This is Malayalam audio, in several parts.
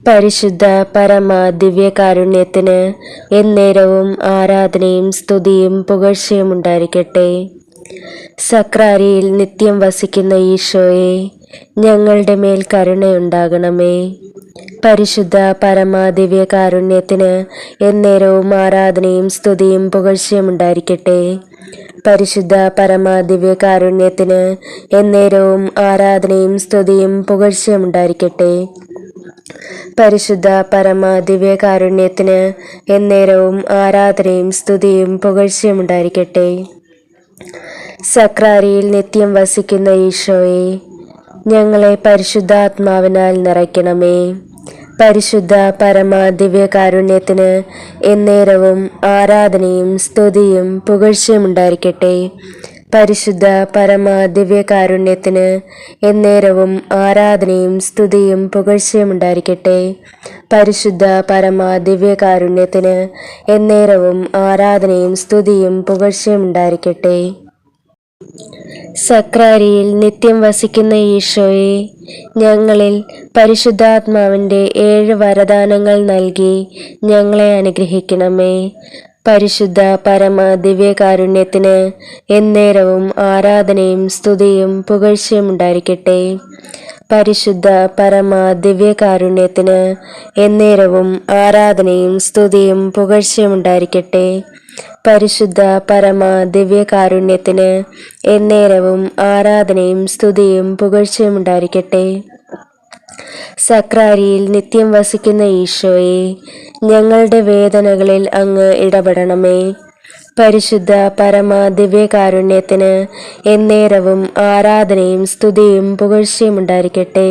പരിശുദ്ധ പരമ ദിവ്യകാരുണ്യത്തിന് എന്നേരവും ആരാധനയും സ്തുതിയും പുകഴ്ചയും ഉണ്ടായിരിക്കട്ടെ. സക്രാരിയിൽ നിത്യം വസിക്കുന്ന ഈശോയെ, ഞങ്ങളുടെ മേൽ കരുണയുണ്ടാകണമേ. പരിശുദ്ധ പരമ ദിവ്യകാരുണ്യത്തിന് എന്നേരവും ആരാധനയും സ്തുതിയും പുകഴ്ചയും ഉണ്ടായിരിക്കട്ടെ. പരിശുദ്ധ പരമ ദിവ്യകാരുണ്യത്തിന് എന്നേരവും ആരാധനയും സ്തുതിയും പുകഴ്ചയും ഉണ്ടായിരിക്കട്ടെ. പരിശുദ്ധ പരമ ദിവ്യകാരുണ്യത്തിന് എന്നേരവും ആരാധനയും സ്തുതിയും പുകഴ്ചയും ഉണ്ടായിരിക്കട്ടെ. സക്രാരിയിൽ നിത്യം വസിക്കുന്ന ഈശോയെ, ഞങ്ങളെ പരിശുദ്ധാത്മാവിനാൽ നിറയ്ക്കണമേ. പരിശുദ്ധ പരമ ദിവ്യകാരുണ്യത്തിന് എന്നേരവും ആരാധനയും സ്തുതിയും പുകഴ്ചയും ഉണ്ടായിരിക്കട്ടെ. പരിശുദ്ധ പരമ ദിവ്യകാരുണ്യത്തിന് എന്നേരവും ആരാധനയും സ്തുതിയും പുകഴ്ചയും ഉണ്ടായിരിക്കട്ടെ. പരിശുദ്ധ പരമ ദിവ്യകാരുണ്യത്തിന് എന്നേരവും ആരാധനയും സ്തുതിയും പുകഴ്ചയും ഉണ്ടായിരിക്കട്ടെ. സക്രാരിയിൽ നിത്യം വസിക്കുന്ന ഈശോയെ, ഞങ്ങളിൽ പരിശുദ്ധാത്മാവിൻ്റെ 7 വരദാനങ്ങൾ നൽകി ഞങ്ങളെ അനുഗ്രഹിക്കണമേ. പരിശുദ്ധ പരമ ദിവ്യകാരുണ്യത്തിന് എന്നേരവും ആരാധനയും സ്തുതിയും പുകഴ്ചയും ഉണ്ടായിരിക്കട്ടെ. പരിശുദ്ധ പരമ ദിവ്യകാരുണ്യത്തിന് എന്നേരവും ആരാധനയും സ്തുതിയും പുകഴ്ചയും ഉണ്ടായിരിക്കട്ടെ. പരിശുദ്ധ പരമ ദിവ്യകാരുണ്യത്തിന് എന്നേരവും ആരാധനയും സ്തുതിയും പുകഴ്ചയും ഉണ്ടായിരിക്കട്ടെ. സക്രാരിയിൽ നിത്യം വസിക്കുന്ന ഈശോയെ, ഞങ്ങളുടെ വേദനകളിൽ അങ്ങ് ഇടപെടണമേ. പരിശുദ്ധ പരമ ദിവ്യകാരുണ്യത്തിന് എന്നേരവും ആരാധനയും സ്തുതിയും പുകഴ്ചയും ഉണ്ടായിരിക്കട്ടെ.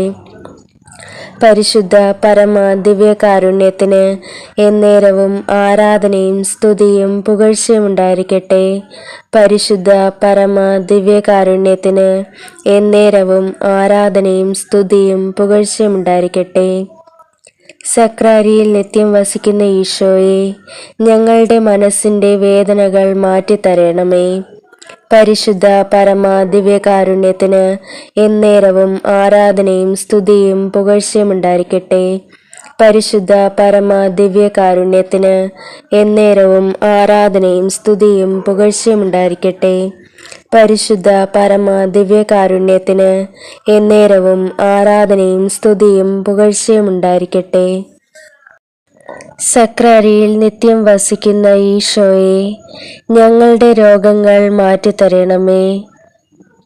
പരിശുദ്ധ പരമ ദിവ്യകാരുണ്യത്തിന് എന്നേരവും ആരാധനയും സ്തുതിയും പുകഴ്ചയും ഉണ്ടായിരിക്കട്ടെ. പരിശുദ്ധ പരമ ദിവ്യകാരുണ്യത്തിന് എന്നേരവും ആരാധനയും സ്തുതിയും പുകഴ്ചയും ഉണ്ടായിരിക്കട്ടെ. സക്രാരിയിൽ നിത്യം വസിക്കുന്ന ഈശോയെ, ഞങ്ങളുടെ മനസ്സിൻ്റെ വേദനകൾ മാറ്റിത്തരണമേ. പരിശുദ്ധ പരമ ദിവ്യകാരുണ്യത്തിന് എന്നേരവും ആരാധനയും സ്തുതിയും പുകഴ്ചയും ഉണ്ടായിരിക്കട്ടെ. പരിശുദ്ധ പരമ ദിവ്യകാരുണ്യത്തിന് എന്നേരവും ആരാധനയും സ്തുതിയും പുകഴ്ചയും ഉണ്ടായിരിക്കട്ടെ. പരിശുദ്ധ പരമ ദിവ്യകാരുണ്യത്തിന് എന്നേരവും ആരാധനയും സ്തുതിയും പുകഴ്ചയും ഉണ്ടായിരിക്കട്ടെ. സക്രാരിയിൽ നിത്യം വസിക്കുന്ന ഈശോയെ, ഞങ്ങളുടെ രോഗങ്ങൾ മാറ്റിത്തരണമേ.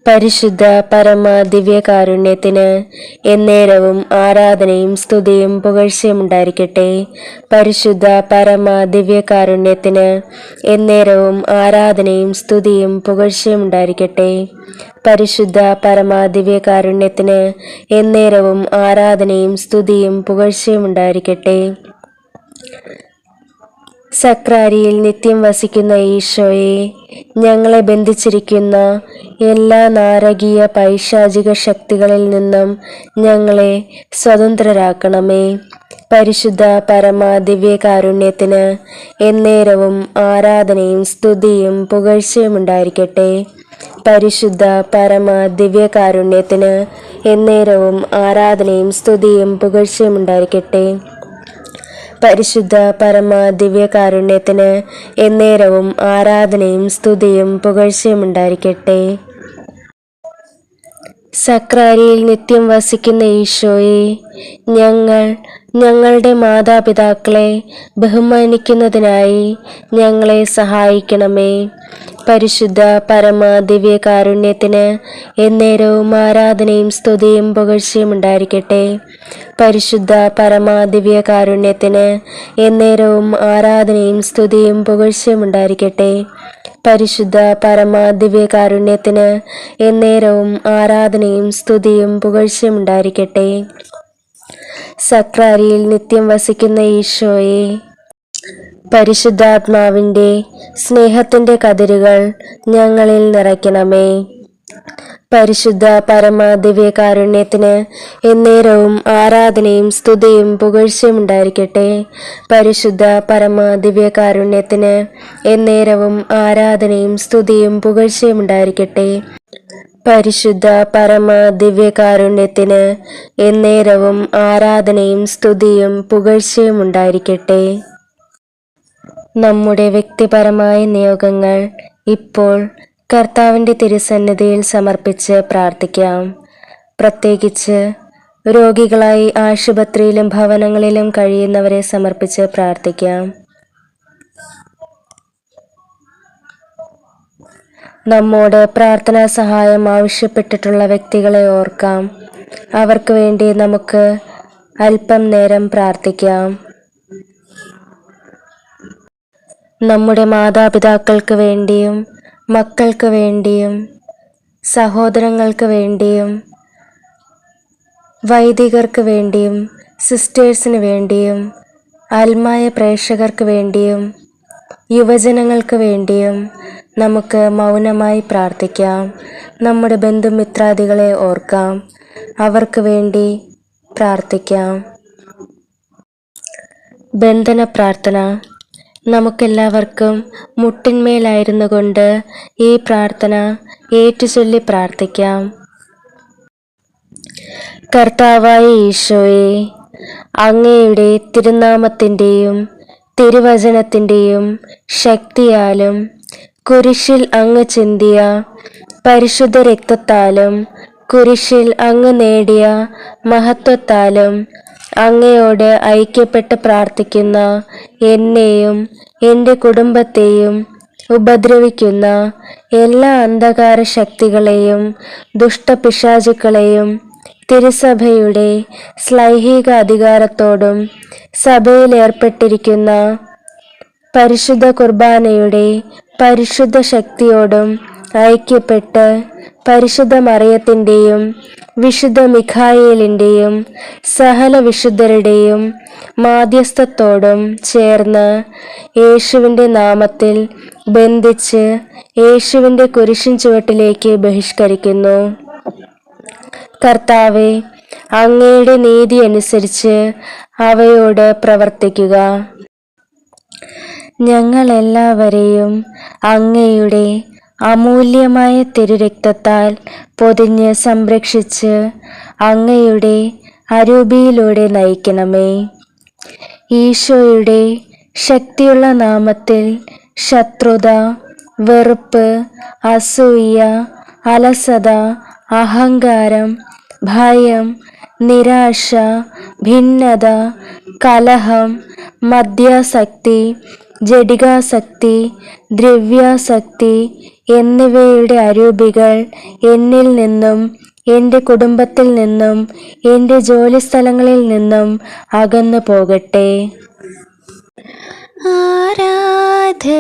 പരിശുദ്ധ പരമ ദിവ്യകാരുണ്യത്തിന് എന്നേരവും ആരാധനയും സ്തുതിയും പുകഴ്ചയും ഉണ്ടായിരിക്കട്ടെ. പരിശുദ്ധ പരമ ദിവ്യകാരുണ്യത്തിന് എന്നേരവും ആരാധനയും സ്തുതിയും പുകഴ്ചയും ഉണ്ടായിരിക്കട്ടെ. പരിശുദ്ധ പരമ ദിവ്യകാരുണ്യത്തിന് എന്നേരവും ആരാധനയും സ്തുതിയും പുകഴ്ചയും ഉണ്ടായിരിക്കട്ടെ. സക്രാരിയിൽ നിത്യം വസിക്കുന്ന ഈശോയെ, ഞങ്ങളെ ബന്ധിച്ചിരിക്കുന്ന എല്ലാ നാരകീയ പൈശാചിക ശക്തികളിൽ നിന്നും ഞങ്ങളെ സ്വതന്ത്രരാക്കണമേ. പരിശുദ്ധ പരമ ദിവ്യകാരുണ്യത്തിന് എന്നേരവും ആരാധനയും സ്തുതിയും പുകഴ്ചയും ഉണ്ടായിരിക്കട്ടെ. പരിശുദ്ധ പരമ ദിവ്യകാരുണ്യത്തിന് എന്നേരവും ആരാധനയും സ്തുതിയും പുകഴ്ചയും ഉണ്ടായിരിക്കട്ടെ. പരിശുദ്ധ പരമ ദിവ്യകാരുണ്യത്തിന് എന്നേരവും ആരാധനയും സ്തുതിയും പുകഴ്ചയും ഉണ്ടായിരിക്കട്ടെ. സക്രാരിയിൽ നിത്യം വസിക്കുന്ന ഈശോയെ, ഞങ്ങളുടെ മാതാപിതാക്കളെ ബഹുമാനിക്കുന്നതിനായി ഞങ്ങളെ സഹായിക്കണമേ. പരിശുദ്ധ പരമ ദിവ്യകാരുണ്യത്തിന് എന്നേരവും ആരാധനയും സ്തുതിയും പുകഴ്ചയും ഉണ്ടായിരിക്കട്ടെ. പരിശുദ്ധ പരമ ദിവ്യകാരുണ്യത്തിന് എന്നേരവും ആരാധനയും സ്തുതിയും പുകഴ്ചയും ഉണ്ടായിരിക്കട്ടെ. പരിശുദ്ധ പരമ ദിവ്യകാരുണ്യത്തിന് എന്നേരവും ആരാധനയും സ്തുതിയും പുകഴ്ചയും ഉണ്ടായിരിക്കട്ടെ. സക്രാരിയിൽ നിത്യം വസിക്കുന്ന ഈശോയെ, പരിശുദ്ധാത്മാവിൻ്റെ സ്നേഹത്തിൻ്റെ കതിരുകൾ ഞങ്ങളിൽ നിറയ്ക്കണമേ. പരിശുദ്ധ പരമ ദിവ്യകാരുണ്യത്തിന് എന്നേരവും ആരാധനയും സ്തുതിയും പുകഴ്ചയും ഉണ്ടായിരിക്കട്ടെ. പരിശുദ്ധ പരമ ദിവ്യകാരുണ്യത്തിന് എന്നേരവും ആരാധനയും സ്തുതിയും പുകഴ്ചയും ഉണ്ടായിരിക്കട്ടെ. പരിശുദ്ധ പരമ ദിവ്യകാരുണ്യത്തിന് എന്നേരവും ആരാധനയും സ്തുതിയും പുകഴ്ചയും ഉണ്ടായിരിക്കട്ടെ. നമ്മുടെ വ്യക്തിപരമായ നിയോഗങ്ങൾ ഇപ്പോൾ കർത്താവിൻ്റെ തിരുസന്നിധിയിൽ സമർപ്പിച്ച് പ്രാർത്ഥിക്കാം. പ്രത്യേകിച്ച് രോഗികളായി ആശുപത്രിയിലും ഭവനങ്ങളിലും കഴിയുന്നവരെ സമർപ്പിച്ച് പ്രാർത്ഥിക്കാം. നമ്മോട് പ്രാർത്ഥനാ സഹായം ആവശ്യപ്പെട്ടിട്ടുള്ള വ്യക്തികളെ ഓർക്കാം. അവർക്ക് വേണ്ടി നമുക്ക് അല്പം നേരം പ്രാർത്ഥിക്കാം. നമ്മുടെ മാതാപിതാക്കൾക്ക് വേണ്ടിയും മക്കൾക്ക് വേണ്ടിയും സഹോദരങ്ങൾക്ക് വേണ്ടിയും വൈദികർക്ക് വേണ്ടിയും സിസ്റ്റേഴ്സിന് വേണ്ടിയും ആത്മായ പ്രേക്ഷകർക്ക് വേണ്ടിയും യുവജനങ്ങൾക്ക് വേണ്ടിയും നമുക്ക് മൗനമായി പ്രാർത്ഥിക്കാം. നമ്മുടെ ബന്ധുമിത്രാദികളെ ഓർക്കാം. അവർക്ക് വേണ്ടി പ്രാർത്ഥിക്കാം. ബന്ധന പ്രാർത്ഥന. നമുക്കെല്ലാവർക്കും മുട്ടിന്മേലായിരുന്നു കൊണ്ട് ഈ പ്രാർത്ഥന ഏറ്റുചൊല്ലി പ്രാർത്ഥിക്കാം. കർത്താവായ ഈശോയെ, അങ്ങയുടെ തിരുനാമത്തിൻ്റെയും തിരുവചനത്തിൻ്റെയും ശക്തിയാലും കുരിശിൽ അങ്ങ് ചിന്തിയ പരിശുദ്ധ രക്തത്താലും കുരിശിൽ അങ്ങ് നേടിയ മഹത്വത്താലും അങ്ങയോട് ഐക്യപ്പെട്ട് പ്രാർത്ഥിക്കുന്ന എന്നെയും എൻ്റെ കുടുംബത്തെയും ഉപദ്രവിക്കുന്ന എല്ലാ അന്ധകാര ശക്തികളെയും ദുഷ്ടപിശാചുക്കളെയും തിരുസഭയുടെ ശ്ലൈഹിക അധികാരത്തോടും സഭയിൽ ഏർപ്പെട്ടിരിക്കുന്ന പരിശുദ്ധ കുർബാനയുടെ പരിശുദ്ധ ശക്തിയോടും ഐക്യപ്പെട്ട് പരിശുദ്ധ മറിയത്തിൻ്റെയും വിശുദ്ധ മിഖായേലിൻ്റെയും സകല വിശുദ്ധരുടെയും മാധ്യസ്ഥത്തോടും ചേർന്ന് യേശുവിൻ്റെ നാമത്തിൽ ബന്ധിച്ച് യേശുവിൻ്റെ കുരിശിൻ ചുവട്ടിലേക്ക് ബഹിഷ്കരിക്കുന്നു. കർത്താവേ, അങ്ങയുടെ നീതി അനുസരിച്ച് അവയോട് പ്രവർത്തിക്കുക. ഞങ്ങളെല്ലാവരെയും അങ്ങയുടെ അമൂല്യമായ തിരുരക്തത്താൽ പൊതിഞ്ഞ് സംരക്ഷിച്ച് അങ്ങയുടെ അരൂപിയിലൂടെ നയിക്കണമേ. ഈശോയുടെ ശക്തിയുള്ള നാമത്തിൽ ശത്രുത, വെറുപ്പ്, അസൂയ, അലസത, അഹങ്കാരം, ഭയം, നിരാശ, ഭിന്നത, കലഹം, മദ്യാസക്തി, ജഡികാസക്തി, ദ്രവ്യാസക്തി എന്നിവയുടെ അരൂപികൾ എന്നിൽ നിന്നും എൻ്റെ കുടുംബത്തിൽ നിന്നും എൻ്റെ ജോലിസ്ഥലങ്ങളിൽ നിന്നും അകന്നു പോകട്ടെ.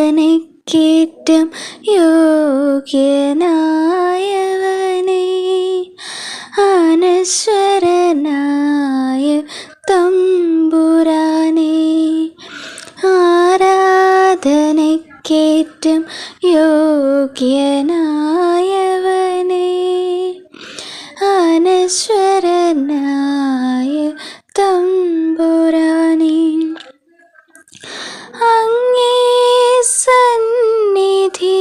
ആരാധനയ്ക്കേറ്റം യോഗ്യനായവനേ, അനശ്വരനായ തമ്പുരാനേ, ആരാധനയ്ക്കേറ്റം യോഗ്യനായവനേ, അനശ്വരനായ തമ്പുരാനേ, അങ്ങേ സന്നിധിയിൽ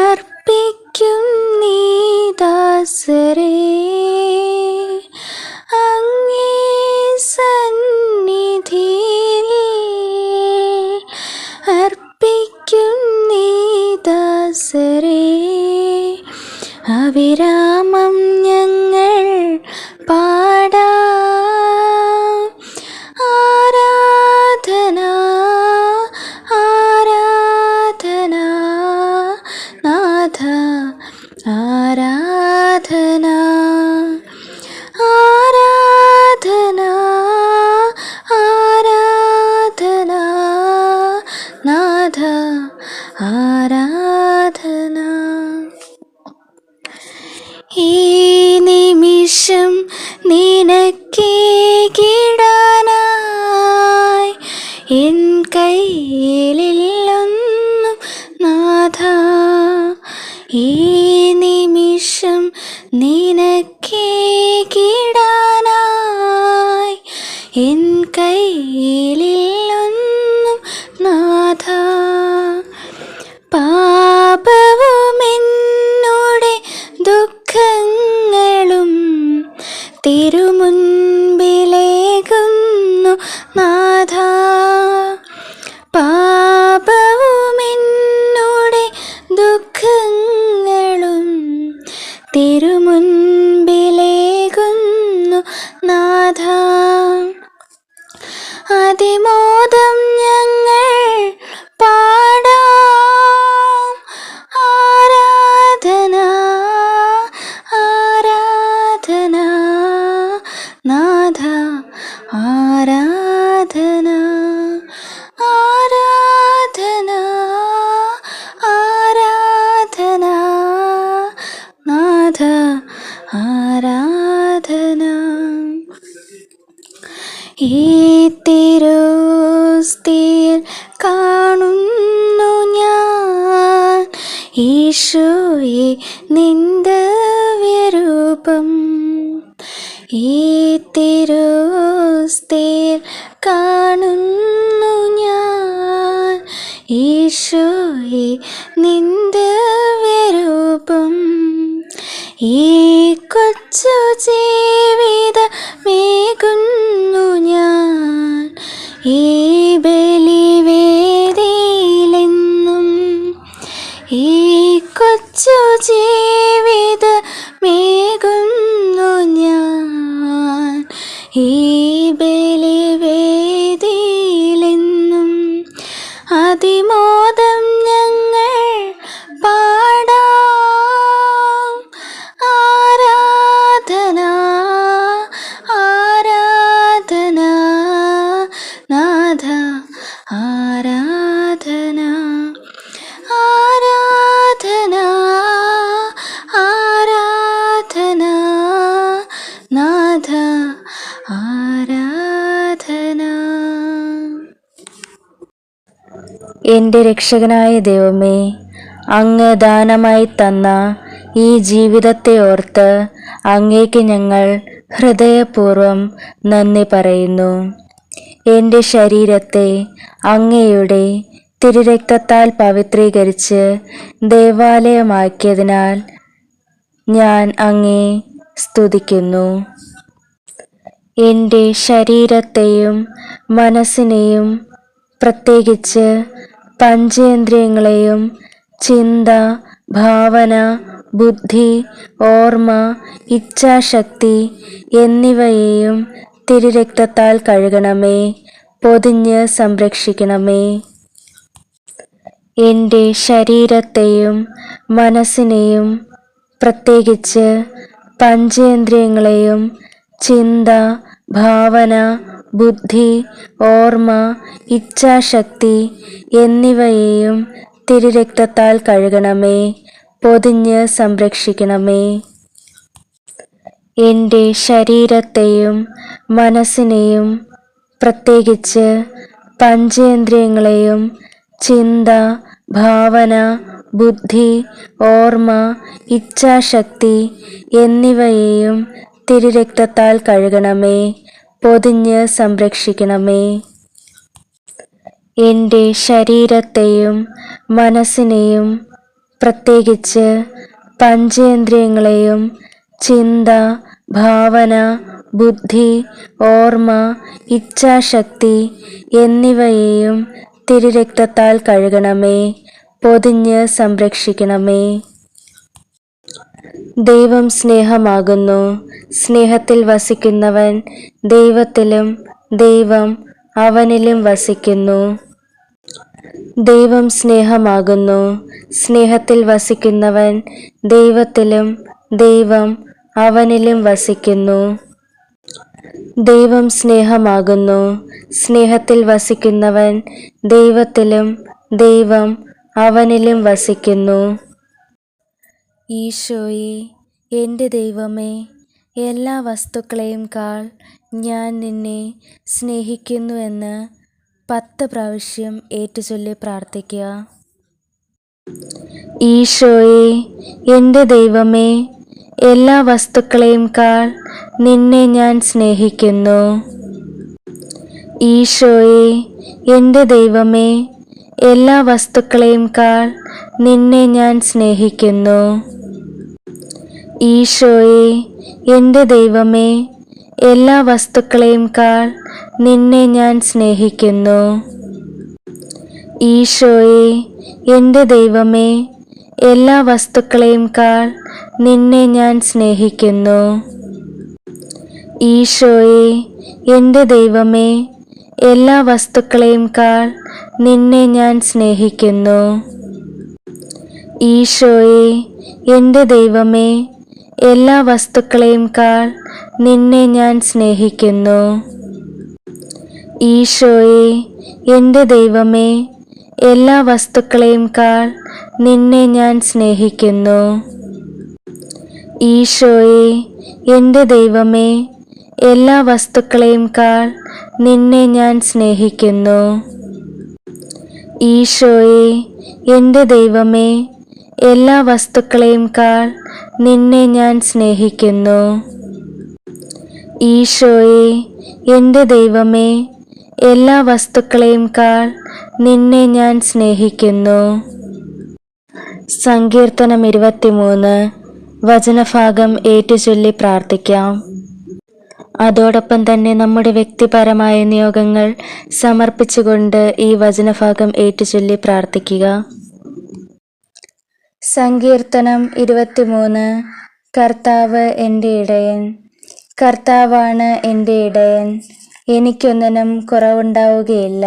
അർപ്പിക്കും നീ ദാസരേ, അങ്ങേ സന്നിധിയിൽ അർപ്പിക്കും നീ ദാസരേ. അവിരാമം ഞങ്ങൾ പാടാം ആരാധന, ആരാധന നാഥ, ആരാധന, ആരാധന, ആരാധന നാഥ, ആരാധന. ഈ നിമിഷം നിനക്കേകിടാനായി എൻ കയ്യിലൊന്നും നാഥ, ഈ നിമിഷം നിനക്കേകിടാനായി എൻ കയ്യിലൊന്നും നാഥ. പാപവുമെൻ ഈശോയെ നിന്ദവ്യരൂപം ഈ തിരുസ്തേൽ കാണുന്നു ഞാൻ. ഈശോയെ നിന്ദവ്യരൂപം ഈ കൊച്ചു ജീവിതമേകുന്നു ഞാൻ. ഈ ബലിവേദിയിലെന്നും ഈ കൊച്ചു ജീവിതമേകുന്നു ഞാൻ. ഈ ബലിവേദിയിലെന്നും അതിമോദം ഞങ്ങൾ പാടാം. ആരാധന ആരാധന നാഥ ആരാധന ആരാധന ആരാധന നാഥ ആരാധന. എൻ്റെ രക്ഷകനായ ദൈവമേ, അങ്ങ് ദാനമായി തന്ന ഈ ജീവിതത്തെ ഓർത്ത് അങ്ങേക്ക് ഞങ്ങൾ ഹൃദയപൂർവ്വം നന്ദി പറയുന്നു. എൻ്റെ ശരീരത്തെ അങ്ങയുടെ തിരുരക്തത്താൽ പവിത്രീകരിച്ച് ദേവാലയമാക്കിയതിനാൽ ഞാൻ അങ്ങേ സ്തുതിക്കുന്നു. എൻ്റെ ശരീരത്തെയും മനസ്സിനെയും പ്രത്യേകിച്ച് പഞ്ചേന്ദ്രിയങ്ങളെയും ചിന്ത, ഭാവന, ബുദ്ധി, ഓർമ്മ, ഇച്ഛാശക്തി എന്നിവയെയും തിരുരക്തത്താൽ കഴുകണമേ, പൊതിഞ്ഞ് സംരക്ഷിക്കണമേ. എൻ്റെ ശരീരത്തെയും മനസ്സിനെയും പ്രത്യേകിച്ച് പഞ്ചേന്ദ്രിയങ്ങളെയും ചിന്ത, ഭാവന, ബുദ്ധി, ഓർമ്മ, ഇച്ഛാശക്തി എന്നിവയെയും തിരുരക്തത്താൽ കഴുകണമേ, പൊതിഞ്ഞ് സംരക്ഷിക്കണമേ. എൻ്റെ ശരീരത്തെയും മനസ്സിനെയും പ്രത്യേകിച്ച് പഞ്ചേന്ദ്രിയങ്ങളെയും ചിന്ത, ഭാവന, ബുദ്ധി, ഓർമ്മ, ഇച്ഛാശക്തി എന്നിവയെയും തിരുരക്തത്താൽ കഴുകണമേ, പൊതിഞ്ഞ് സംരക്ഷിക്കണമേ. എൻ്റെ ശരീരത്തെയും മനസ്സിനെയും പ്രത്യേകിച്ച് പഞ്ചേന്ദ്രിയങ്ങളെയും ചിന്ത, ഭാവന, ബുദ്ധി, ഓർമ്മ, ഇച്ഛാശക്തി എന്നിവയെയും തിരുരക്തത്താൽ കഴുകണമേ, പൊതിഞ്ഞ് സംരക്ഷിക്കണമേ. ദൈവം സ്നേഹമാകുന്നു. സ്നേഹത്തിൽ വസിക്കുന്നവൻ ദൈവത്തിലും ദൈവം അവനിലും വസിക്കുന്നു. ദൈവം സ്നേഹമാകുന്നു. സ്നേഹത്തിൽ വസിക്കുന്നവൻ ദൈവത്തിലും ദൈവം അവനിലും വസിക്കുന്നു. ദൈവം സ്നേഹമാകുന്നു. സ്നേഹത്തിൽ വസിക്കുന്നവൻ ദൈവത്തിലും ദൈവം അവനിലും വസിക്കുന്നു. ഈശോയെ, എൻ്റെ ദൈവമേ, എല്ലാ വസ്തുക്കളെയും കാൾ ഞാൻ നിന്നെ സ്നേഹിക്കുന്നു എന്ന് 10 പ്രാവശ്യം ഏറ്റുചൊല്ലി പ്രാർത്ഥിക്കുക. ഈശോയെ, എൻ്റെ ദൈവമേ, എല്ലാ വസ്തുക്കളെയും കാൾ നിന്നെ ഞാൻ സ്നേഹിക്കുന്നു. ഈശോയെ, എൻ്റെ ദൈവമേ, എല്ലാ വസ്തുക്കളെയും കാൾ നിന്നെ ഞാൻ സ്നേഹിക്കുന്നു. ഈശോയെ, എൻ്റെ ദൈവമേ, എല്ലാ വസ്തുക്കളെയും കാൾ നിന്നെ ഞാൻ സ്നേഹിക്കുന്നു. ഈശോയെ, എൻ്റെ ദൈവമേ, എല്ലാ വസ്തുക്കളെയും കാൾ നിന്നെ ഞാൻ സ്നേഹിക്കുന്നു. ഈശോയെ, എൻ്റെ ദൈവമേ, എല്ലാ വസ്തുക്കളെയും കാൾ നിന്നെ ഞാൻ സ്നേഹിക്കുന്നു. ഈശോയെ, എൻ്റെ ദൈവമേ, എല്ലാ വസ്തുക്കളെയും കാൾ നിന്നെ ഞാൻ സ്നേഹിക്കുന്നു. ഈശോയെ, എൻ്റെ ദൈവമേ, എല്ലാ വസ്തുക്കളെയും കാൾ നിന്നെ ഞാൻ സ്നേഹിക്കുന്നു. ഈശോയെ, എൻ്റെ ദൈവമേ, എല്ലാ വസ്തുക്കളെയും കാൾ നിന്നെ ഞാൻ സ്നേഹിക്കുന്നു. ഈശോയെ, എൻ്റെ ദൈവമേ, എല്ലാ വസ്തുക്കളെയും കാൾ നിന്നെ ഞാൻ സ്നേഹിക്കുന്നു. ഈശോയെ, എൻ്റെ ദൈവമേ, എല്ലാ വസ്തുക്കളെയും കാൾ നിന്നെ ഞാൻ സ്നേഹിക്കുന്നു. സങ്കീർത്തനം 23 വചനഭാഗം ഏറ്റുചൊല്ലി പ്രാർത്ഥിക്കാം. അതോടൊപ്പം തന്നെ നമ്മുടെ വ്യക്തിപരമായ നിയോഗങ്ങൾ സമർപ്പിച്ചുകൊണ്ട് ഈ വചനഭാഗം ഏറ്റുചൊല്ലി പ്രാർത്ഥിക്കുക. സങ്കീർത്തനം 23. കർത്താവ് എൻ്റെ ഇടയൻ. കർത്താവാണ് എൻ്റെ ഇടയൻ, എനിക്കൊന്നിനും കുറവുണ്ടാവുകയില്ല.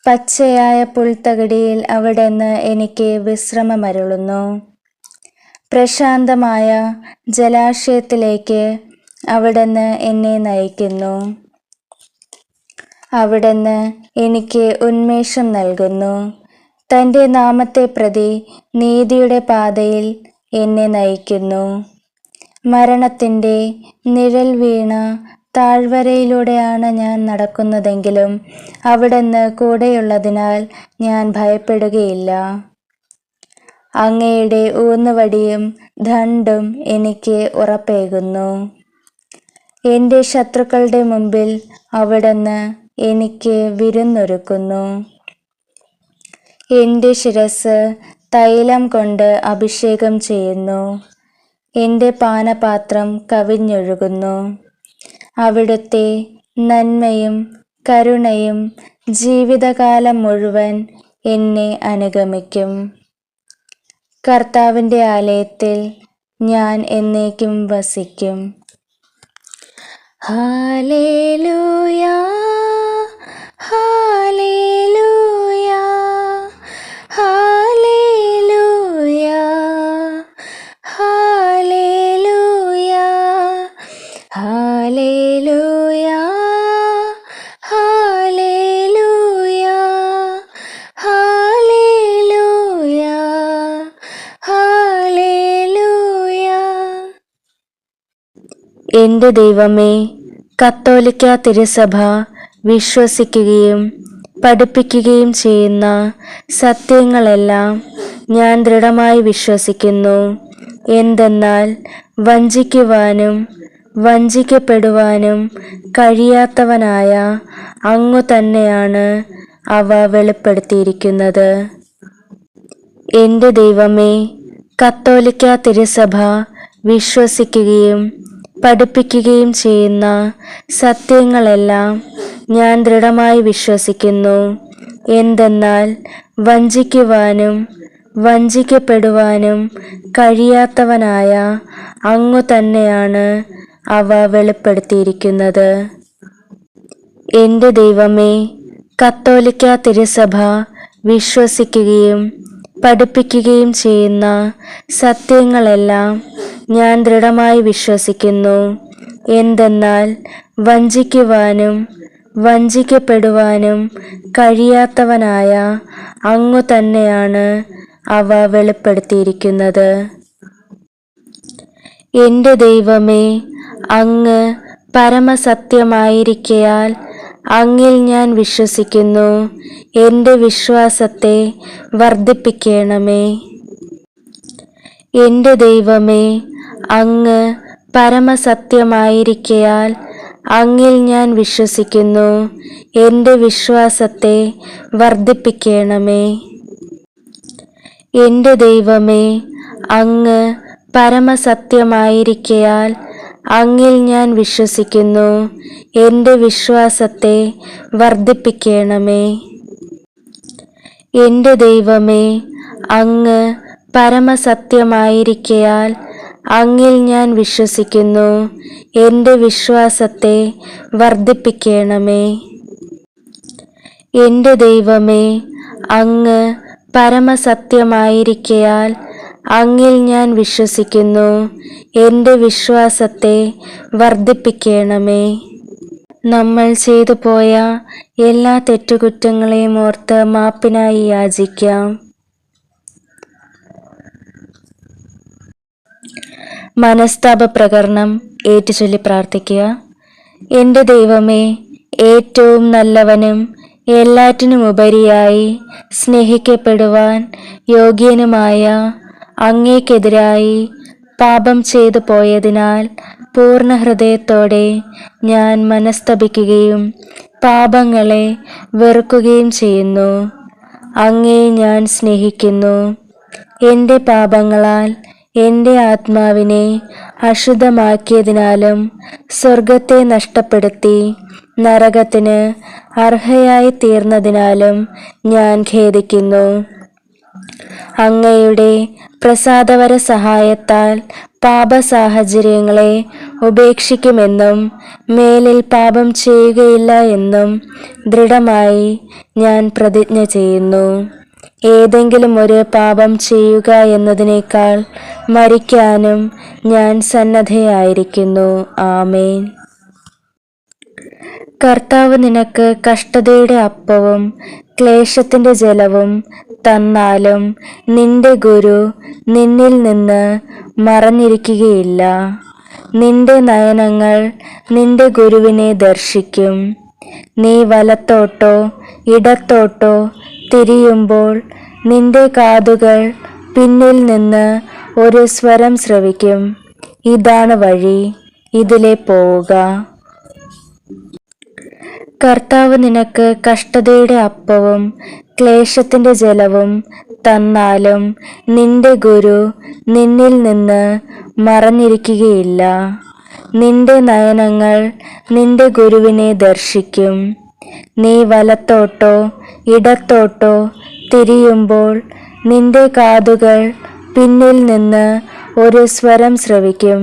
പച്ചയായ പുൽത്തകിടിയിൽ അവിടുന്ന് എനിക്ക് വിശ്രമമരുളുന്നു. പ്രശാന്തമായ ജലാശയത്തിലേക്ക് അവിടുന്ന് എന്നെ നയിക്കുന്നു. അവിടുന്ന് എനിക്ക് ഉന്മേഷം നൽകുന്നു. തൻ്റെ നാമത്തെ പ്രതി നീതിയുടെ പാതയിൽ എന്നെ നയിക്കുന്നു. മരണത്തിൻ്റെ നിഴൽ വീണ താഴ്വരയിലൂടെയാണ് ഞാൻ നടക്കുന്നതെങ്കിലും അവിടുന്ന് കൂടെയുള്ളതിനാൽ ഞാൻ ഭയപ്പെടുകയില്ല. അങ്ങയുടെ ഊന്നുവടിയും ദണ്ഡും എനിക്ക് ഉറപ്പേകുന്നു. എൻ്റെ ശത്രുക്കളുടെ മുമ്പിൽ അവിടുന്ന് എനിക്ക് വിരുന്നൊരുക്കുന്നു. എൻ്റെ ശിരസ്സ് തൈലം കൊണ്ട് അഭിഷേകം ചെയ്യുന്നു. എൻ്റെ പാനപാത്രം കവിഞ്ഞൊഴുകുന്നു. അവിടുത്തെ നന്മയും കരുണയും ജീവിതകാലം മുഴുവൻ എന്നെ അനുഗമിക്കും. കർത്താവിൻ്റെ ആലയത്തിൽ ഞാൻ എന്നേക്കും വസിക്കും. Hallelujah, hallelujah, hallelujah, hallelujah, hallelujah, hallelujah, hallelujah, hallelujah. എൻ്റെ ദൈവമേ, കത്തോലിക്ക തിരുസഭ വിശ്വസിക്കുകയും പഠിപ്പിക്കുകയും ചെയ്യുന്ന സത്യങ്ങളെല്ലാം ഞാൻ ദൃഢമായി വിശ്വസിക്കുന്നു. എന്തെന്നാൽ വഞ്ചിക്കുവാനും വഞ്ചിക്കപ്പെടുവാനും കഴിയാത്തവനായ അങ്ങു തന്നെയാണ് അവ വെളിപ്പെടുത്തിയിരിക്കുന്നത്. എൻ്റെ ദൈവമേ, കത്തോലിക്ക തിരുസഭ വിശ്വസിക്കുകയും പഠിപ്പിക്കുകയും ചെയ്യുന്ന സത്യങ്ങളെല്ലാം ഞാൻ ദൃഢമായി വിശ്വസിക്കുന്നു. എന്തെന്നാൽ വഞ്ചിക്കുവാനും വഞ്ചിക്കപ്പെടുവാനും കഴിയാത്തവനായ അങ്ങു തന്നെയാണ് അവ വെളിപ്പെടുത്തിയിരിക്കുന്നത്. എൻ്റെ ദൈവമേ, കത്തോലിക്ക തിരുസഭ വിശ്വസിക്കുകയും പഠിപ്പിക്കുകയും ചെയ്യുന്ന സത്യങ്ങളെല്ലാം ഞാൻ ദൃഢമായി വിശ്വസിക്കുന്നു. എന്തെന്നാൽ വഞ്ചിക്കുവാനും വഞ്ചിക്കപ്പെടുവാനും കഴിയാത്തവനായ അങ്ങു തന്നെയാണ് അവ വെളിപ്പെടുത്തിയിരിക്കുന്നത്. എൻ്റെ ദൈവമേ, അങ്ങ് പരമസത്യമായിരിക്കയാൽ അങ്ങിൽ ഞാൻ വിശ്വസിക്കുന്നു. എൻ്റെ വിശ്വാസത്തെ വർദ്ധിപ്പിക്കണമേ. എൻ്റെ ദൈവമേ, അങ്ങ് പരമസത്യമായിരിക്കയാൽ അങ്ങിൽ ഞാൻ വിശ്വസിക്കുന്നു. എൻ്റെ വിശ്വാസത്തെ വർദ്ധിപ്പിക്കണമേ. എൻ്റെ ദൈവമേ, അങ്ങ് പരമസത്യമായിരിക്കയാൽ അങ്ങിൽ ഞാൻ വിശ്വസിക്കുന്നു. എൻ്റെ വിശ്വാസത്തെ വർദ്ധിപ്പിക്കണമേ. എൻ്റെ ദൈവമേ, അങ്ങ് പരമസത്യമായിരിക്കയാൽ അങ്ങിൽ ഞാൻ വിശ്വസിക്കുന്നു. എൻ്റെ വിശ്വാസത്തെ വർദ്ധിപ്പിക്കണമേ. എൻ്റെ ദൈവമേ, അങ്ങ് പരമസത്യമായിരിക്കയാൽ അങ്ങിൽ ഞാൻ വിശ്വസിക്കുന്നു. എൻ്റെ വിശ്വാസത്തെ വർദ്ധിപ്പിക്കണമേ. നമ്മൾ ചെയ്തു പോയ എല്ലാ തെറ്റുകുറ്റങ്ങളെയും ഓർത്ത് മാപ്പിനായി യാചിക്കാം. മനസ്താപ പ്രകരണം ഏറ്റുചൊല്ലി പ്രാർത്ഥിക്കുക. എൻ്റെ ദൈവമേ, ഏറ്റവും നല്ലവനും എല്ലാറ്റിനുമുപരിയായി സ്നേഹിക്കപ്പെടുവാൻ യോഗ്യനുമായ അങ്ങേക്കെതിരായി പാപം ചെയ്തു പോയതിനാൽ പൂർണ്ണ ഹൃദയത്തോടെ ഞാൻ മനസ്തപിക്കുകയും പാപങ്ങളെ വെറുക്കുകയും ചെയ്യുന്നു. അങ്ങേ ഞാൻ സ്നേഹിക്കുന്നു. എൻ്റെ പാപങ്ങളാൽ എൻ്റെ ആത്മാവിനെ അശുദ്ധമാക്കിയതിനാലും സ്വർഗത്തെ നഷ്ടപ്പെടുത്തി നരകത്തിന് അർഹയായി തീർന്നതിനാലും ഞാൻ ഖേദിക്കുന്നു. അങ്ങയുടെ പ്രസാദവര സഹായത്താൽ പാപസാഹചര്യങ്ങളെ ഉപേക്ഷിക്കുമെന്നും മേലിൽ പാപം ചെയ്യുകയില്ല എന്നും ദൃഢമായി ഞാൻ പ്രതിജ്ഞ ചെയ്യുന്നു. ഏതെങ്കിലും ഒരു പാപം ചെയ്യുക എന്നതിനേക്കാൾ മരിക്കാനും ഞാൻ സന്നദ്ധയായിരിക്കുന്നു. ആമേൻ. കർത്താവ് നിനക്ക് കഷ്ടതയുടെ അപ്പവും ക്ലേശത്തിന്റെ ജലവും തന്നാലും നിന്റെ ഗുരു നിന്നിൽ നിന്ന് മറഞ്ഞിരിക്കുകയില്ല. നിന്റെ നയനങ്ങൾ നിന്റെ ഗുരുവിനെ ദർശിക്കും. നീ വലത്തോട്ടോ ഇടത്തോട്ടോ തിരിയുമ്പോൾ നിന്റെ കാതുകൾ പിന്നിൽ നിന്ന് ഒരു സ്വരം ശ്രവിക്കും. ഇതാണ് വഴി, ഇതിലെ പോവുക. കർത്താവ് നിനക്ക് കഷ്ടതയുടെ അപ്പവും ക്ലേശത്തിന്റെ ജലവും തന്നാലും നിന്റെ ഗുരു നിന്നിൽ നിന്ന് മറഞ്ഞിരിക്കുകയില്ല. നിന്റെ നയനങ്ങൾ നിന്റെ ഗുരുവിനെ ദർശിക്കും. നീ വലത്തോട്ടോ ഇടത്തോട്ടോ തിരിയുമ്പോൾ നിന്റെ കാതുകൾ പിന്നിൽ നിന്ന് ഒരു സ്വരം ശ്രവിക്കും.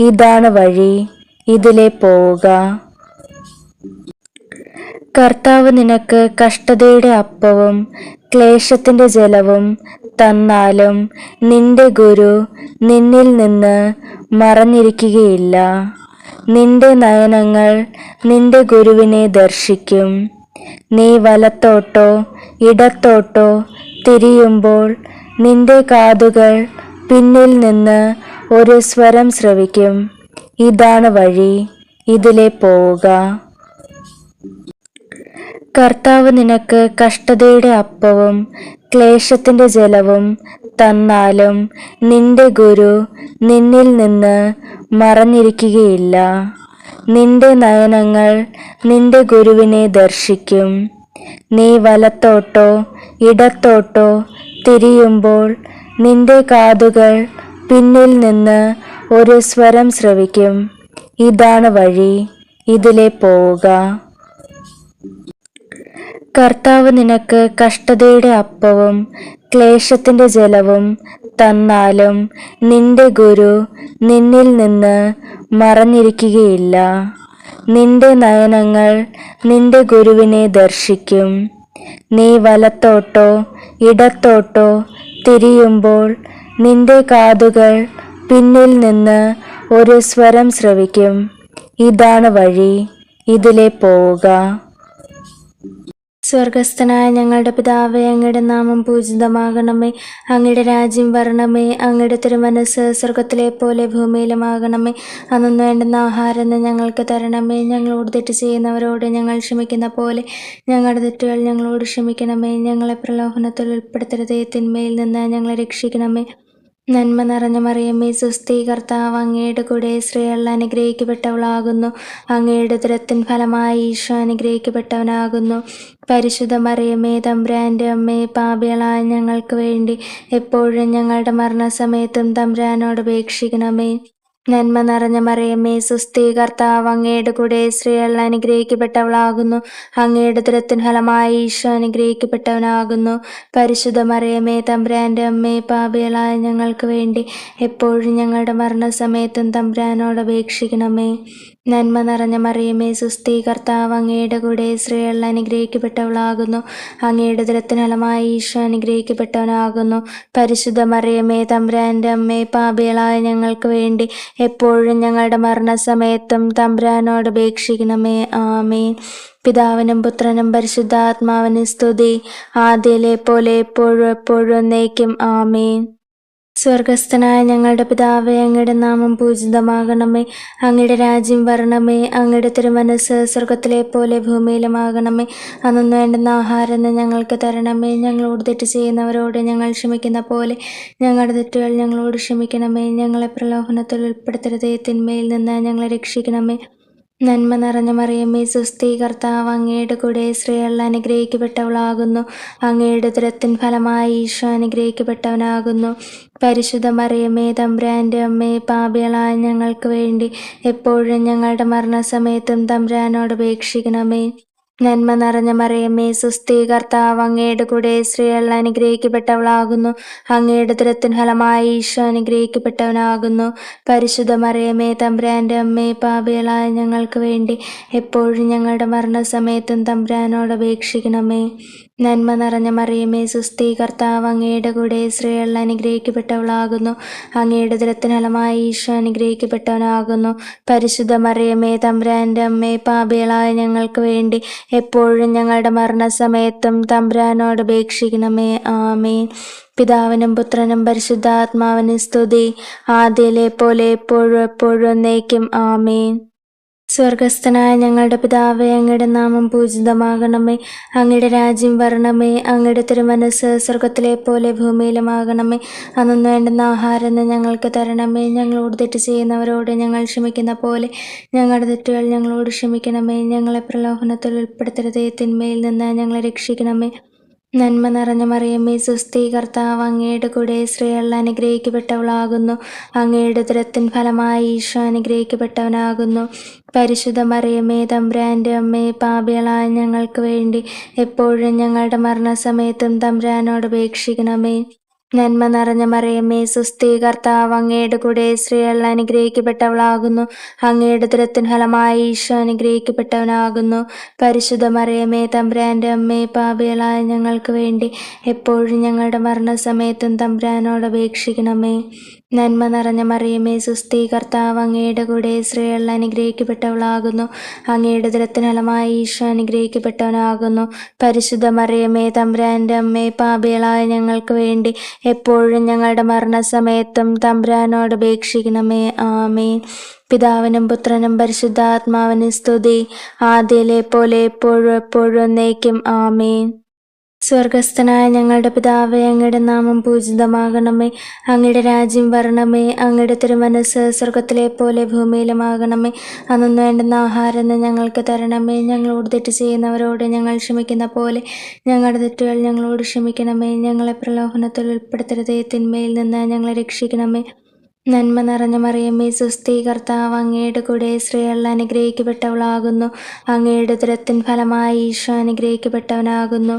ഇതാണ് വഴി, ഇതിലെ പോവുക. കർത്താവ് നിനക്ക് കഷ്ടതയുടെ അപ്പവും ക്ലേശത്തിന്റെ ജലവും തന്നാലും നിന്റെ ഗുരു നിന്നിൽ നിന്ന് മറഞ്ഞിരിക്കുകയില്ല. നിന്റെ നയനങ്ങൾ നിന്റെ ഗുരുവിനെ ദർശിക്കും. നീ വലത്തോട്ടോ ഇടത്തോട്ടോ തിരിയുമ്പോൾ നിന്റെ കാതുകൾ പിന്നിൽ നിന്ന് ഒരു സ്വരം ശ്രവിക്കും. ഇതാണ് വഴി, ഇതിലെ പോവുക. കർത്താവ് നിനക്ക് കഷ്ടതയുടെ അപ്പവും ക്ലേശത്തിന്റെ ജലവും തന്നാലും നിന്റെ ഗുരു നിന്നിൽ നിന്ന് മറഞ്ഞിരിക്കുകയില്ല. നിന്റെ നയനങ്ങൾ നിന്റെ ഗുരുവിനെ ദർശിക്കും. നീ വലത്തോട്ടോ ഇടത്തോട്ടോ തിരിയുമ്പോൾ നിന്റെ കാതുകൾ പിന്നിൽ നിന്ന് ഒരു സ്വരം ശ്രവിക്കും. ഇതാണ് വഴി, ഇതിലെ പോവുക. കർത്താവ് നിനക്ക് കഷ്ടതയുടെ അപ്പവും ക്ലേശത്തിന്റെ ജലവും തന്നാലും നിന്റെ ഗുരു നിന്നിൽ നിന്ന് മറഞ്ഞിരിക്കുകയില്ല. നിന്റെ നയനങ്ങൾ നിന്റെ ഗുരുവിനെ ദർശിക്കും. നീ വലത്തോട്ടോ ഇടത്തോട്ടോ തിരിയുമ്പോൾ നിന്റെ കാതുകൾ പിന്നിൽ നിന്ന് ഒരു സ്വരം ശ്രവിക്കും. ഇതാണ് വഴി, ഇതിലെ പോവുക. സ്വർഗസ്ഥനായ ഞങ്ങളുടെ പിതാവേ, അങ്ങയുടെ നാമം പൂജിതമാകണമേ. അങ്ങയുടെ രാജ്യം വരണമേ. അങ്ങയുടെ തിരുമനസ്സ് സ്വർഗത്തിലെ പോലെ ഭൂമിയിലുമാകണമേ. അന്നു വേണ്ടുന്ന ആഹാരം ഞങ്ങൾക്ക് തരണമേ. ഞങ്ങളോട് തെറ്റ് ചെയ്യുന്നവരോട് ഞങ്ങൾ ക്ഷമിക്കുന്ന പോലെ ഞങ്ങളുടെ തെറ്റുകൾ ഞങ്ങളോട് ക്ഷമിക്കണമേ. ഞങ്ങളെ പ്രലോഭനത്തിൽ ഉൾപ്പെടുത്തരുതേ, തിന്മയിൽ നിന്ന് ഞങ്ങളെ രക്ഷിക്കണമേ. നന്മ നിറഞ്ഞ മറിയമേ, സ്വസ്തി, കർത്താവ് അങ്ങയുടെ കൂടെ സ്ത്രീകൾ അനുഗ്രഹിക്കപ്പെട്ടവളാകുന്നു. അങ്ങയുടെ ഉദരത്തിൻ ഫലമായി ഈശോ അനുഗ്രഹിക്കപ്പെട്ടവനാകുന്നു. പരിശുദ്ധ മറിയമേ, തമ്പുരാൻ്റെ അമ്മേ, പാപികളായ ഞങ്ങൾക്ക് വേണ്ടി എപ്പോഴും ഞങ്ങളുടെ മരണസമയത്തും തമ്പുരാനോട് അപേക്ഷിക്കണമേ. നന്മ നിറഞ്ഞ മറിയമേ, സ്വസ്തി, കർത്താവ് അങ്ങയുടെ കൂടെ സ്ത്രീകൾ അനുഗ്രഹിക്കപ്പെട്ടവളാകുന്നു. അങ്ങയുടെ ഉദരത്തിൻ ഫലമായി ഈശോ അനുഗ്രഹിക്കപ്പെട്ടവനാകുന്നു. പരിശുദ്ധ മറിയമേ, തമ്പുരാൻ്റെ അമ്മേ, പാപികളായ ഞങ്ങൾക്ക് വേണ്ടി എപ്പോഴും ഞങ്ങളുടെ മരണസമയത്തും തമ്പുരാനോട് അപേക്ഷിക്കണമേ. നന്മ നിറഞ്ഞ മറിയമേ, സ്വസ്തി, കർത്താവ് അങ്ങയുടെ കൂടെ സ്ത്രീകൾ അനുഗ്രഹിക്കപ്പെട്ടവളാകുന്നു. അങ്ങയുടെ ഉദരത്തിൻ ഫലമായി ഈശോ അനുഗ്രഹിക്കപ്പെട്ടവനാകുന്നു. പരിശുദ്ധ മറിയമേ, തമ്പുരാൻ്റെ അമ്മേ, പാപികളായ ഞങ്ങൾക്ക് വേണ്ടി എപ്പോഴും ഞങ്ങളുടെ മരണസമയത്തും തമ്പുരാനോട് അപേക്ഷിക്കണമേ. ആമേൻ. പിതാവിനും പുത്രനും പരിശുദ്ധാത്മാവിനും സ്തുതി, ആദ്യയിലെ പോലെ എപ്പോഴും എപ്പോഴും എന്നേക്കും. ആമേൻ. സ്വർഗസ്ഥനായ ഞങ്ങളുടെ പിതാവേ, അങ്ങയുടെ നാമം പൂജിതമാകണമേ. അങ്ങയുടെ രാജ്യം വരണമേ. അങ്ങയുടെ തിരുമനസ്സ് സ്വർഗത്തിലെ പോലെ ഭൂമിയിലുമാകണമേ. അന്നു വേണ്ടുന്ന ആഹാരം ഇന്ന് ഞങ്ങൾക്ക് തരണമേ. ഞങ്ങളോട് തെറ്റ് ചെയ്യുന്നവരോട് ഞങ്ങൾ ക്ഷമിക്കുന്ന പോലെ ഞങ്ങളുടെ തെറ്റുകൾ ഞങ്ങളോട് ക്ഷമിക്കണമേ. ഞങ്ങളെ പ്രലോഭനത്തിൽ ഉൾപ്പെടുത്തരുതേ, തിന്മയിൽ നിന്ന് ഞങ്ങളെ രക്ഷിക്കണമേ. നന്മ നിറഞ്ഞ മറിയമേ, സ്വസ്തി, കർത്താവ് അങ്ങയുടെ കൂടെ, സ്ത്രീകൾ അനുഗ്രഹിക്കപ്പെട്ടവളാകുന്നു. അങ്ങയുടെ ഉദരത്തിൻ ഫലമായി ഈശോ അനുഗ്രഹിക്കപ്പെട്ടവനാകുന്നു. പരിശുദ്ധ മറിയമേ, തമ്പുരാൻ്റെ അമ്മേ, പാപികളായ ഞങ്ങൾക്ക് വേണ്ടി എപ്പോഴും ഞങ്ങളുടെ മരണസമയത്തും തമ്പുരാനോട് അപേക്ഷിക്കണമേ. നന്മ നിറഞ്ഞ മറിയമേ, സ്വസ്തി, കർത്താവ് അങ്ങയുടെ കൂടെ, സ്ത്രീകൾ അനുഗ്രഹിക്കപ്പെട്ടവളാകുന്നു. അങ്ങയുടെ ഉദരത്തിൻ ഫലമായി ഈശോ അനുഗ്രഹിക്കപ്പെട്ടവനാകുന്നു. പരിശുദ്ധ മറിയമേ, തമ്പുരാൻ്റെ അമ്മേ, പാപികളായ ഞങ്ങൾക്ക് വേണ്ടി എപ്പോഴും ഞങ്ങളുടെ മരണസമയത്തും തമ്പുരാനോട് അപേക്ഷിക്കണമേ. നന്മ നിറഞ്ഞ മറിയമേ, സ്വസ്തി, കർത്താവ് അങ്ങയുടെ കൂടെ, സ്ത്രീകൾ അനുഗ്രഹിക്കപ്പെട്ടവളാകുന്നു. അങ്ങയുടെ ഉദരത്തിൻ ഫലമായി ഈശോ അനുഗ്രഹിക്കപ്പെട്ടവനാകുന്നു. പരിശുദ്ധ മറിയമേ, തമ്പുരാൻ്റെ അമ്മേ, പാപികളായ ഞങ്ങൾക്ക് വേണ്ടി എപ്പോഴും ഞങ്ങളുടെ മരണസമയത്തും തമ്പുരാനോട് അപേക്ഷിക്കണമേ. ആമേൻ. പിതാവിനും പുത്രനും പരിശുദ്ധാത്മാവിനും സ്തുതി, ആദ്യയിലെ പോലെ എപ്പോഴും എപ്പോഴും എന്നേക്കും. ആമേൻ. സ്വർഗസ്ഥനായ ഞങ്ങളുടെ പിതാവേ, അങ്ങയുടെ നാമം പൂജിതമാകണമേ. അങ്ങയുടെ രാജ്യം വരണമേ. അങ്ങയുടെ തിരുമനസ്സ് സ്വർഗത്തിലെ പോലെ ഭൂമിയിലുമാകണമേ. അന്നു വേണ്ടുന്ന ആഹാരം ഇന്ന് ഞങ്ങൾക്ക് തരണമേ. ഞങ്ങളോട് തെറ്റ് ചെയ്യുന്നവരോട് ഞങ്ങൾ ക്ഷമിക്കുന്ന പോലെ ഞങ്ങളുടെ തെറ്റുകൾ ഞങ്ങളോട് ക്ഷമിക്കണമേ. ഞങ്ങളെ പ്രലോഭനത്തിൽ ഉൾപ്പെടുത്തരുതേ, തിന്മയിൽ നിന്ന് ഞങ്ങളെ രക്ഷിക്കണമേ. നന്മ നിറഞ്ഞ മറിയമേ, സ്വസ്തി, കർത്താവ് അങ്ങയുടെ കൂടെ, സ്ത്രീകൾ അനുഗ്രഹിക്കപ്പെട്ടവളാകുന്നു. അങ്ങയുടെ ഉദരത്തിൻ ഫലമായി ഈശോ അനുഗ്രഹിക്കപ്പെട്ടവനാകുന്നു. പരിശുദ്ധ മറിയമേ, തമ്പുരാൻ്റെ അമ്മേ, പാപികളായ ഞങ്ങൾക്ക് വേണ്ടി എപ്പോഴും ഞങ്ങളുടെ മരണസമയത്തും തമ്പുരാനോട് അപേക്ഷിക്കണമേ. നന്മ നിറഞ്ഞ മറിയമേ, സ്വസ്തി, കർത്താവ് അങ്ങയുടെ കൂടെ, സ്ത്രീകൾ അനുഗ്രഹിക്കപ്പെട്ടവളാകുന്നു. അങ്ങയുടെ ഉദരത്തിൻ ഫലമായി ഈശോ അനുഗ്രഹിക്കപ്പെട്ടവനാകുന്നു. പരിശുദ്ധ മറിയമേ, തമ്പുരാൻ്റെ അമ്മേ, പാപികളായ ഞങ്ങൾക്ക് വേണ്ടി എപ്പോഴും ഞങ്ങളുടെ മരണസമയത്തും തമ്പുരാനോട് അപേക്ഷിക്കണമേ. നന്മ നിറഞ്ഞ മറിയമേ, സ്വസ്തി, കർത്താവ് അങ്ങയുടെ കൂടെ, സ്ത്രീകൾ അനുഗ്രഹിക്കപ്പെട്ടവളാകുന്നു. അങ്ങയുടെ ഉദരത്തിൻ ഫലമായി ഈശോ അനുഗ്രഹിക്കപ്പെട്ടവനാകുന്നു. പരിശുദ്ധ മറിയമേ, തമ്പുരാൻ്റെ അമ്മേ, പാപികളായ ഞങ്ങൾക്ക് വേണ്ടി എപ്പോഴും ഞങ്ങളുടെ മരണസമയത്തും തമ്പുരാനോട് അപേക്ഷിക്കണമേ. ആമേൻ. പിതാവിനും പുത്രനും പരിശുദ്ധാത്മാവിനും സ്തുതി, ആദ്യയിലെ പോലെ എപ്പോഴും എപ്പോഴും എന്നേക്കും. ആമേൻ. സ്വർഗസ്ഥനായ ഞങ്ങളുടെ പിതാവേ, അങ്ങയുടെ നാമം പൂജിതമാകണമേ. അങ്ങയുടെ രാജ്യം വരണമേ. അങ്ങയുടെ തിരുമനസ്സ് സ്വർഗത്തിലെ പോലെ ഭൂമിയിലുമാകണമേ. അന്നു വേണ്ടുന്ന ആഹാരം ഇന്ന് ഞങ്ങൾക്ക് തരണമേ. ഞങ്ങളോട് തെറ്റ് ചെയ്യുന്നവരോട് ഞങ്ങൾ ക്ഷമിക്കുന്ന പോലെ ഞങ്ങളുടെ തെറ്റുകൾ ഞങ്ങളോട് ക്ഷമിക്കണമേ. ഞങ്ങളെ പ്രലോഭനത്തിൽ ഉൾപ്പെടുത്തരുതേ, തിന്മയിൽ നിന്ന് ഞങ്ങളെ രക്ഷിക്കണമേ. നന്മ നിറഞ്ഞ മറിയമേ, സ്വസ്തി, കർത്താവ് അങ്ങയുടെ കൂടെ, സ്ത്രീകൾ അനുഗ്രഹിക്കപ്പെട്ടവളാകുന്നു. അങ്ങയുടെ ഉദരത്തിൻ ഫലമായി ഈശോ അനുഗ്രഹിക്കപ്പെട്ടവനാകുന്നു.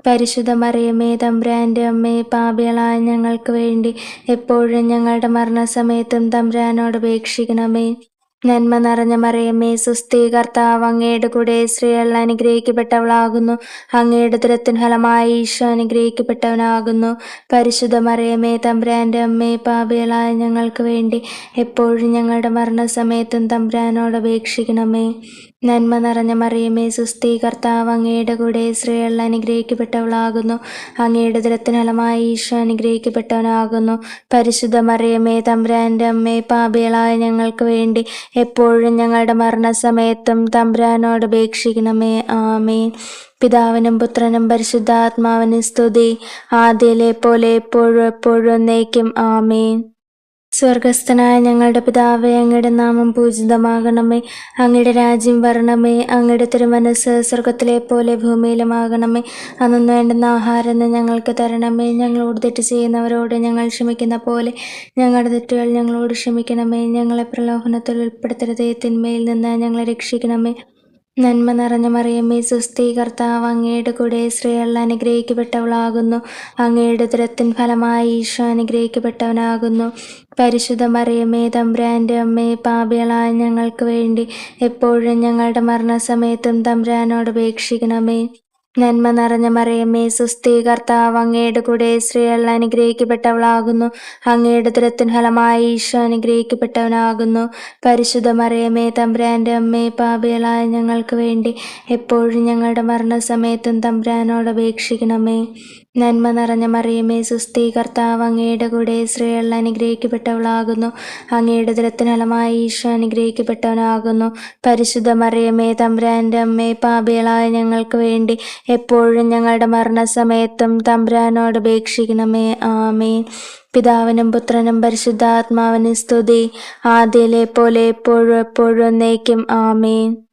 പരിശുദ്ധ മറിയമേ, തമ്പുരാൻ്റെ അമ്മേ, പാപികളായ ഞങ്ങൾക്ക് വേണ്ടി എപ്പോഴും ഞങ്ങളുടെ മരണസമയത്തും തമ്പുരാനോട് അപേക്ഷിക്കണമേ. നന്മ നിറഞ്ഞ മറിയമേ, സ്വസ്തി, കർത്താവ് അങ്ങയുടെ കൂടെ, സ്ത്രീകൾ അനുഗ്രഹിക്കപ്പെട്ടവളാകുന്നു. അങ്ങയുടെ ഉദരത്തിൻ ഫലമായി ഈശോ അനുഗ്രഹിക്കപ്പെട്ടവനാകുന്നു. പരിശുദ്ധ മറിയമേ, തമ്പുരാൻ്റെ അമ്മേ, പാപികളായ ഞങ്ങൾക്ക് വേണ്ടി എപ്പോഴും ഞങ്ങളുടെ മരണസമയത്തും തമ്പുരാനോട് അപേക്ഷിക്കണമേ. നന്മ നിറഞ്ഞ മറിയമേ, സ്വസ്തി, കർത്താവ് അങ്ങയുടെ കൂടെ, സ്ത്രീകൾ അനുഗ്രഹിക്കപ്പെട്ടവളാകുന്നു. അങ്ങയുടെ ഉദരത്തിൻ ഫലമായി ഈശോ അനുഗ്രഹിക്കപ്പെട്ടവനാകുന്നു. പരിശുദ്ധ മറിയമേ, തമ്പുരാൻ്റെ അമ്മേ, പാപികളായ ഞങ്ങൾക്ക് വേണ്ടി എപ്പോഴും ഞങ്ങളുടെ മരണസമയത്തും തമ്പുരാനോട് അപേക്ഷിക്കണമേ. ആമേൻ. പിതാവിനും പുത്രനും പരിശുദ്ധാത്മാവിനും സ്തുതി, ആദ്യയിലെ പോലെ എപ്പോഴും എപ്പോഴും എന്നേക്കും. ആമേൻ. സ്വർഗസ്ഥനായ ഞങ്ങളുടെ പിതാവേ, അങ്ങയുടെ നാമം പൂജിതമാകണമേ. അങ്ങയുടെ രാജ്യം വരണമേ. അങ്ങയുടെ തിരുമനസ്സ് സ്വർഗത്തിലെ പോലെ ഭൂമിയിലുമാകണമേ. അന്നു വേണ്ടുന്ന ആഹാരം ഇന്ന് ഞങ്ങൾക്ക് തരണമേ. ഞങ്ങളോട് തെറ്റ് ചെയ്യുന്നവരോട് ഞങ്ങൾ ക്ഷമിക്കുന്ന പോലെ ഞങ്ങളുടെ തെറ്റുകൾ ഞങ്ങളോട് ക്ഷമിക്കണമേ. ഞങ്ങളെ പ്രലോഭനത്തിൽ ഉൾപ്പെടുത്തരുതേ, തിന്മയിൽ നിന്ന് ഞങ്ങളെ രക്ഷിക്കണമേ. നന്മ നിറഞ്ഞ മറിയമേ, സ്വസ്തി, കർത്താവ് അങ്ങയുടെ കൂടെ, സ്ത്രീകൾ അനുഗ്രഹിക്കപ്പെട്ടവളാകുന്നു. അങ്ങയുടെ ഉദരത്തിൻ ഫലമായി ഈശോ അനുഗ്രഹിക്കപ്പെട്ടവനാകുന്നു. പരിശുദ്ധ മറിയമേ, തമ്പുരാൻ്റെ അമ്മേ, പാപികളായ ഞങ്ങൾക്ക് വേണ്ടി എപ്പോഴും ഞങ്ങളുടെ മരണസമയത്തും തമ്പുരാനോട് അപേക്ഷിക്കണമേ. നന്മ നിറഞ്ഞ മറിയമേ, സ്വസ്തി, കർത്താവ് അങ്ങയുടെ കൂടെ, സ്ത്രീകൾ അനുഗ്രഹിക്കപ്പെട്ടവളാകുന്നു. അങ്ങയുടെ ഉദരത്തിൻ ഫലമായി ഈശോ അനുഗ്രഹിക്കപ്പെട്ടവനാകുന്നു. പരിശുദ്ധ മറിയമേ, തമ്പുരാൻ്റെ അമ്മേ, പാപികളായ ഞങ്ങൾക്ക് വേണ്ടി എപ്പോഴും ഞങ്ങളുടെ മരണസമയത്തും തമ്പുരാനോട് അപേക്ഷിക്കണമേ. നന്മ നിറഞ്ഞ മറിയമേ സുസ്ഥി, കർത്താവ് അങ്ങയുടെ കൂടെ, സ്ത്രീകൾ അനുഗ്രഹിക്കപ്പെട്ടവളാകുന്നു. അങ്ങയുടെ ഉദരത്തിൻഫലമായി ഈശോ അനുഗ്രഹിക്കപ്പെട്ടവനാകുന്നു. പരിശുദ്ധ മറിയമേ തമ്പുരാന്റെ അമ്മേ, പാപികളായ ഞങ്ങൾക്ക് വേണ്ടി എപ്പോഴും ഞങ്ങളുടെ മരണസമയത്തും തമ്പുരാനോട് അപേക്ഷിക്കണമേ. ആമേൻ. പിതാവിനും പുത്രനും പരിശുദ്ധാത്മാവിനും സ്തുതി, ആദിയിലെ പോലെ എപ്പോഴും എന്നേക്കും. ആമേൻ.